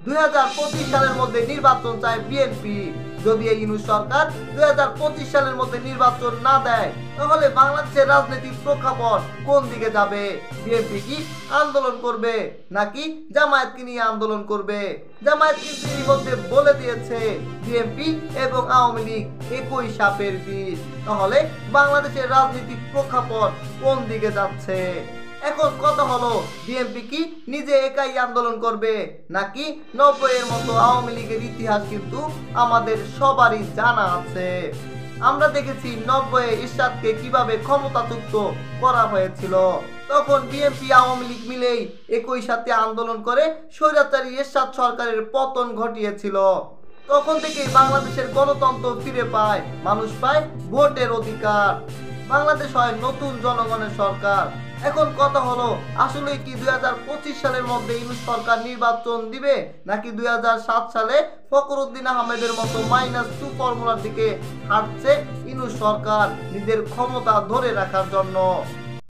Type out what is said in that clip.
2025 সালের মধ্যে নির্বাচন চায় বিএনপি। যদি এই ইউনূস সরকার 2025 সালের মধ্যে নির্বাচন না দেয়, তাহলে বাংলাদেশের রাজনীতির প্রেক্ষাপট কোন দিকে যাবে? বিএনপি কি আন্দোলন করবে নাকি জামায়াতকে নিয়ে আন্দোলন করবে? জামায়াত কিন্তু এর মধ্যে বলে দিয়েছে বিএনপি এবং আওয়ামী লীগ একই সাপের বিষ। তাহলে বাংলাদেশের রাজনীতির প্রেক্ষাপট কোন দিকে যাচ্ছে? এখন কথা হলো, বিএনপি কি নিজে একাই আন্দোলন করবে নাকি 90-এর মতো আওয়ামী লীগের ইতিহাস কিন্তু আমাদের সবারই জানা আছে। আমরা দেখেছি 90-এ এরশাদকে কিভাবে ক্ষমতাচ্যুত করা হয়েছিল। তখন বিএনপি আওয়ামী লীগ মিলেই একই সাথে আন্দোলন করে স্বৈরাচারী এরশাদ সরকারের পতন ঘটিয়েছিল। তখন থেকেই বাংলাদেশের গণতন্ত্র ফিরে পায়, মানুষ পায় ভোটের অধিকার, বাংলাদেশ হয় নতুন জনগণের সরকার। এখন কথা হলো, আসলে কি 2025 সালের মধ্যে ইউনূস সরকার নির্বাচন দিবে নাকি 2007 সালে ফখরুদ্দিন আহমেদের মতো -2 ফর্মুলার দিকে হাঁটছে ইউনূস সরকার নিজের ক্ষমতা ধরে রাখার জন্য?